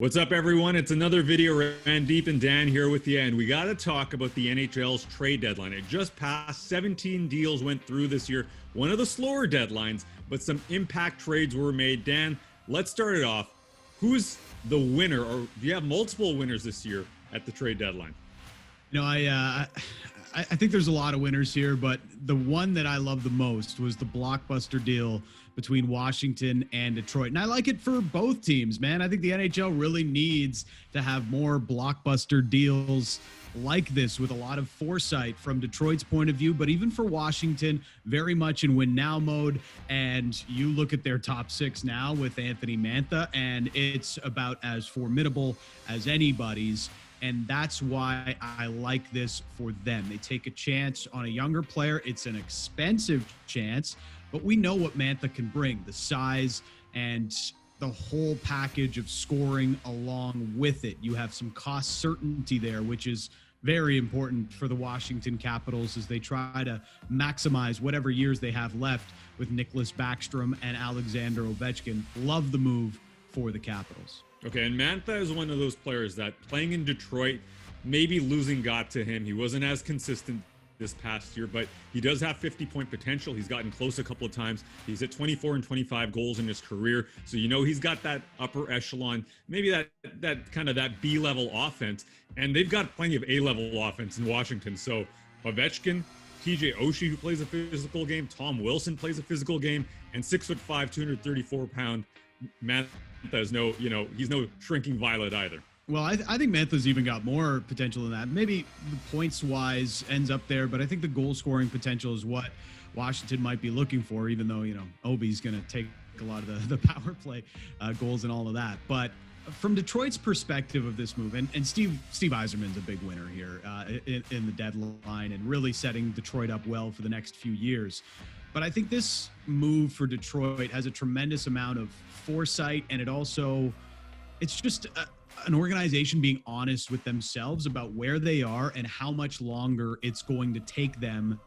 What's up, everyone? It's another video. Randip and Dan here with you, and we got to talk about the NHL's trade deadline. It just passed. 17 deals went through this year. One of the slower deadlines, but some impact trades were made. Dan, let's start it off. Who's the winner, or do you have multiple winners this year at the trade deadline? You know, I think there's a lot of winners here, but the one that I love the most was the Blockbuster deal between Washington and Detroit. And I like it for both teams, man. I think the NHL really needs to have more blockbuster deals like this with a lot of foresight from Detroit's point of view, but even for Washington, very much in win now mode. And you look at their top six now with Anthony Mantha, and it's about as formidable as anybody's. And that's why I like this for them. They take a chance on a younger player. It's an expensive chance, but we know what Mantha can bring, the size and the whole package of scoring along with it. You have some cost certainty there, which is very important for the Washington Capitals as they try to maximize whatever years they have left with Nicholas Backstrom and Alexander Ovechkin. Love the move for the Capitals. Okay, and Mantha is one of those players that playing in Detroit, maybe losing got to him. He wasn't as consistent this past year, but he does have 50-point potential. He's gotten close a couple of times. He's at 24 and 25 goals in his career. So, you know, he's got that upper echelon, maybe that kind of that B-level offense. And they've got plenty of A-level offense in Washington. So Ovechkin, TJ Oshie, who plays a physical game, Tom Wilson plays a physical game, and 6'5", 234-pound Mantha is he's no shrinking violet either. Well, I think Mantha's even got more potential than that. Maybe the points-wise ends up there, but I think the goal-scoring potential is what Washington might be looking for, even though, Obi's going to take a lot of the power play goals and all of that. But from Detroit's perspective of this move, and Steve Yzerman's a big winner here in the deadline and really setting Detroit up well for the next few years. But I think this move for Detroit has a tremendous amount of foresight, and it's just an organization being honest with themselves about where they are and how much longer it's going to take them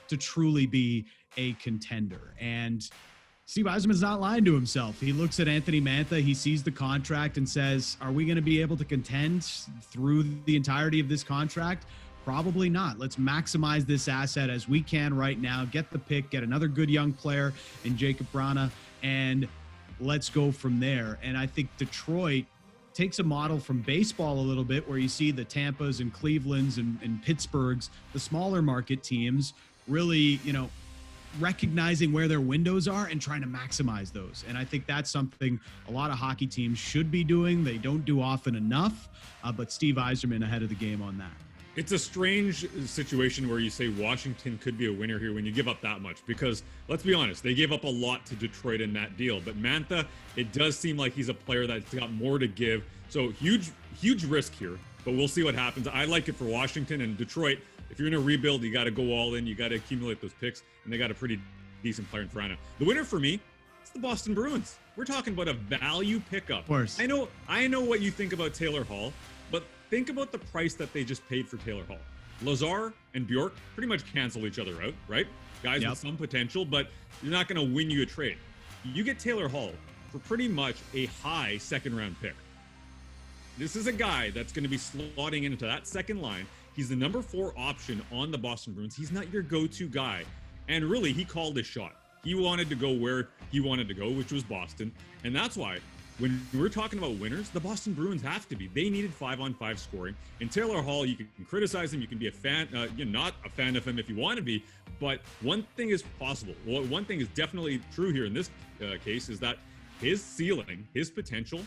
to truly be a contender. And Steve Yzerman's not lying to himself. He looks at Anthony Mantha, he sees the contract and says, are we going to be able to contend through the entirety of this contract? Probably not. Let's maximize this asset as we can right now, get the pick, get another good young player in Jacob Brana, and let's go from there. And I think Detroit takes a model from baseball a little bit, where you see the Tampas and Clevelands and Pittsburghs, the smaller market teams, really, recognizing where their windows are and trying to maximize those. And I think that's something a lot of hockey teams should be doing. They don't do often enough, but Steve Yzerman ahead of the game on that. It's a strange situation where you say Washington could be a winner here when you give up that much, because let's be honest, they gave up a lot to Detroit in that deal. But Mantha, it does seem like he's a player that's got more to give. So huge risk here, but we'll see what happens. I like it for Washington and Detroit. If you're in a rebuild, you got to go all in. You got to accumulate those picks, and they got a pretty decent player in front of. The winner for me, it's the Boston Bruins. We're talking about a value pickup. Of course. I know what you think about Taylor Hall, but think about the price that they just paid for Taylor Hall. Lazar and Bjork pretty much cancel each other out, right? Guys with some potential, but you're not going to win you a trade. You get Taylor Hall for pretty much a high second-round pick. This is a guy that's going to be slotting into that second line. He's the number 4 option on the Boston Bruins. He's not your go-to guy. And really, he called his shot. He wanted to go where he wanted to go, which was Boston. And that's why when we're talking about winners, the Boston Bruins have to be. They needed 5-on-5 scoring. And Taylor Hall, you can criticize him. You can be a fan, you're not a fan of him if you want to be. But one thing is possible. Well, one thing is definitely true here in this case is that his ceiling, his potential,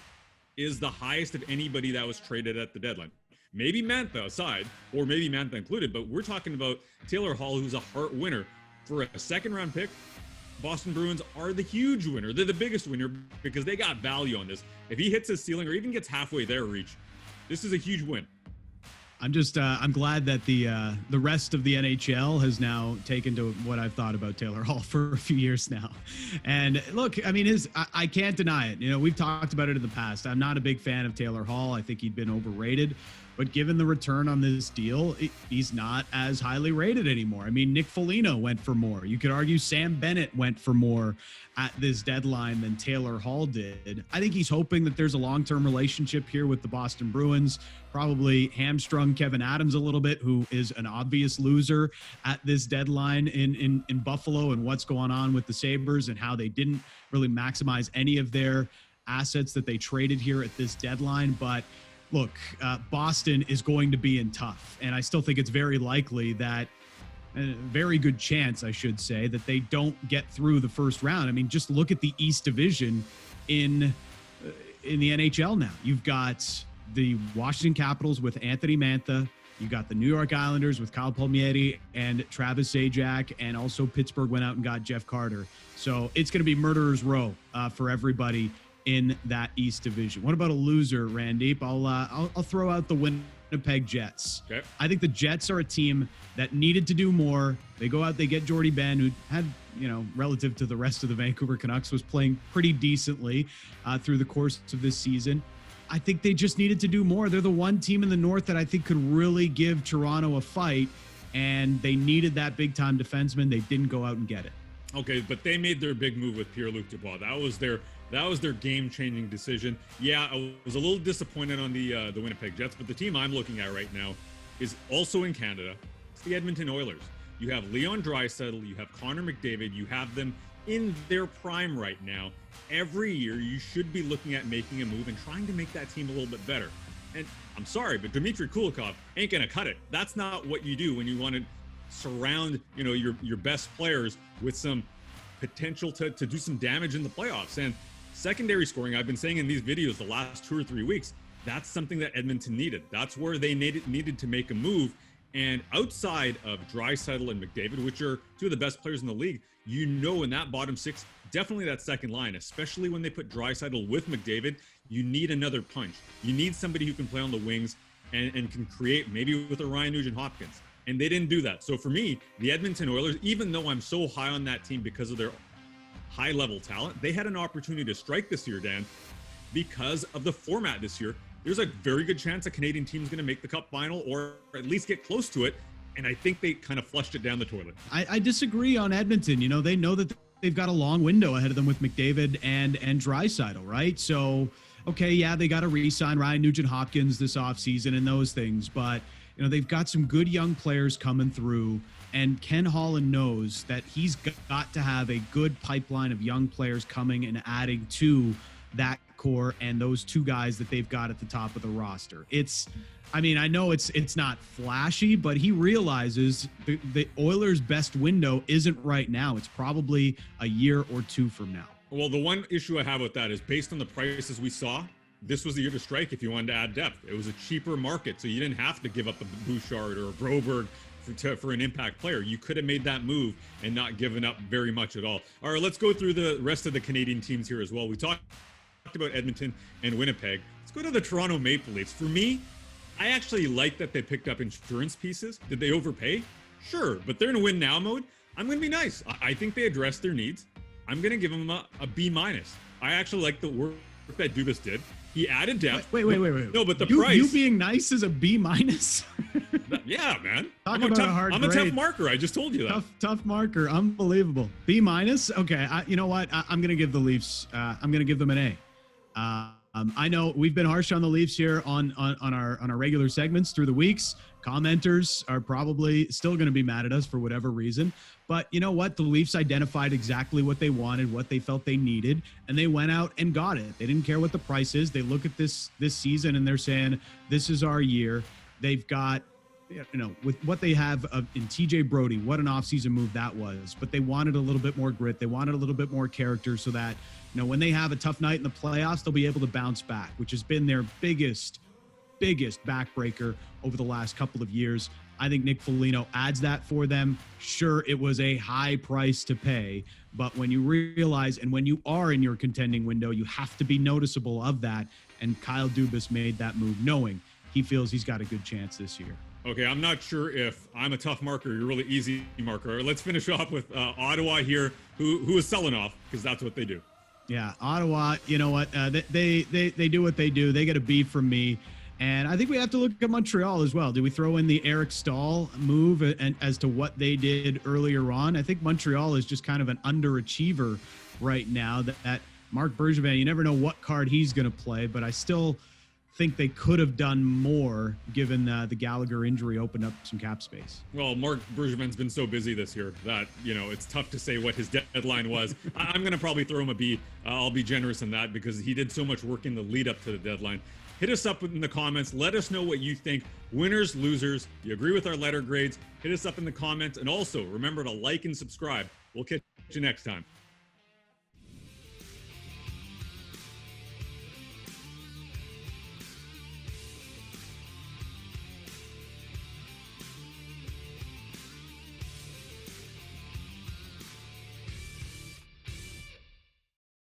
is the highest of anybody that was traded at the deadline. Maybe Mantha aside, or maybe Mantha included, but we're talking about Taylor Hall, who's a Hart winner. For a second-round pick, Boston Bruins are the huge winner. They're the biggest winner because they got value on this. If he hits his ceiling or even gets halfway there reach, this is a huge win. I'm glad that the rest of the NHL has now taken to what I've thought about Taylor Hall for a few years now. And look, I mean, I can't deny it. You know, we've talked about it in the past. I'm not a big fan of Taylor Hall. I think he'd been overrated. But given the return on this deal, he's not as highly rated anymore. I mean, Nick Foligno went for more. You could argue Sam Bennett went for more at this deadline than Taylor Hall did. I think he's hoping that there's a long-term relationship here with the Boston Bruins, probably hamstrung Kevin Adams a little bit, who is an obvious loser at this deadline in Buffalo, and what's going on with the Sabres and how they didn't really maximize any of their assets that they traded here at this deadline. But look, Boston is going to be in tough, and I still think it's very likely that, a very good chance, I should say, that they don't get through the first round. I mean, just look at the East Division in the NHL now. You've got the Washington Capitals with Anthony Mantha. You got the New York Islanders with Kyle Palmieri and Travis Zajac, and also Pittsburgh went out and got Jeff Carter. So it's going to be murderer's row for everybody in that East Division. What about a loser, Randip? I'll throw out the Winnipeg Jets. Okay. I think the Jets are a team that needed to do more. They go out, they get Jordy Ben, who had, you know, relative to the rest of the Vancouver Canucks, was playing pretty decently through the course of this season. I think they just needed to do more. They're the one team in the North that I think could really give Toronto a fight, and they needed that big-time defenseman. They didn't go out and get it. Okay, but they made their big move with Pierre-Luc Dubois. That was their game-changing decision. Yeah, I was a little disappointed on the Winnipeg Jets, but the team I'm looking at right now is also in Canada. It's the Edmonton Oilers. You have Leon Draisaitl, you have Connor McDavid, you have them in their prime right now. Every year, you should be looking at making a move and trying to make that team a little bit better. And I'm sorry, but Dmitry Kulikov ain't gonna cut it. That's not what you do when you want to surround, you know, your best players with some potential to do some damage in the playoffs. And secondary scoring, I've been saying in these videos the last 2 or 3 weeks, that's something that Edmonton needed. That's where they needed to make a move. And outside of Draisaitl and McDavid, which are two of the best players in the league, you know, in that bottom six, definitely that second line, especially when they put Draisaitl with McDavid, you need another punch. You need somebody who can play on the wings and can create, maybe with a Ryan Nugent-Hopkins. And they didn't do that. So for me, the Edmonton Oilers, even though I'm so high on that team because of their high-level talent, they had an opportunity to strike this year, Dan, because of the format this year. There's a very good chance a Canadian team's going to make the Cup final or at least get close to it. And I think they kind of flushed it down the toilet. I disagree on Edmonton. You know, they know that they've got a long window ahead of them with McDavid and Draisaitl, right? So, okay, yeah, they got to re-sign Ryan Nugent-Hopkins this offseason and those things. But, you know, they've got some good young players coming through. And Ken Holland knows that he's got to have a good pipeline of young players coming and adding to that core and those two guys that they've got at the top of the roster. I mean, I know it's not flashy, but he realizes the Oilers' best window isn't right now. It's probably a year or two from now. Well, the one issue I have with that is based on the prices we saw, this was the year to strike if you wanted to add depth. It was a cheaper market, so you didn't have to give up a Bouchard or a Broberg for an impact player. You could have made that move and not given up very much at all. All right, let's go through the rest of the Canadian teams here as well. We talked about Edmonton and Winnipeg. Let's go to the Toronto Maple Leafs. For me, I actually like that they picked up insurance pieces. Did they overpay? Sure, but they're in a win now mode. I'm going to be nice. I think they addressed their needs. I'm going to give them a B-. I actually like the work that Dubas did. He added depth. Wait. No, but the price. You being nice is a B-? Yeah, man. I'm a tough marker. I just told you that. Tough marker. Unbelievable. B-. Okay. You know what? I'm going to give the Leafs. I'm going to give them an A. I know we've been harsh on the Leafs here on our regular segments through the weeks. Commenters are probably still going to be mad at us for whatever reason. But you know what? The Leafs identified exactly what they wanted, what they felt they needed, and they went out and got it. They didn't care what the price is. They look at this season and they're saying, this is our year. They've got, you know, with what they have in TJ Brody, what an offseason move that was. But they wanted a little bit more grit. They wanted a little bit more character so that, you know, when they have a tough night in the playoffs, they'll be able to bounce back, which has been their biggest backbreaker over the last couple of years. I think Nick Foligno adds that for them. Sure, it was a high price to pay, but when you realize and when you are in your contending window, you have to be noticeable of that. And Kyle Dubas made that move knowing he feels he's got a good chance this year. Okay, I'm not sure if I'm a tough marker, you're a really easy marker. Let's finish off with Ottawa here, who is selling off, because that's what they do. Yeah, Ottawa, you know what? They do what they do. They get a B from me. And I think we have to look at Montreal as well. Do we throw in the Eric Stahl move and as to what they did earlier on? I think Montreal is just kind of an underachiever right now. That Marc Bergevin, you never know what card he's going to play, but I still think they could have done more given the Gallagher injury opened up some cap space. Well, Marc Bergevin's been so busy this year that, it's tough to say what his deadline was. I'm going to probably throw him a B. I'll be generous in that because he did so much work in the lead up to the deadline. Hit us up in the comments. Let us know what you think. Winners, losers. You agree with our letter grades? Hit us up in the comments. And also, remember to like and subscribe. We'll catch you next time.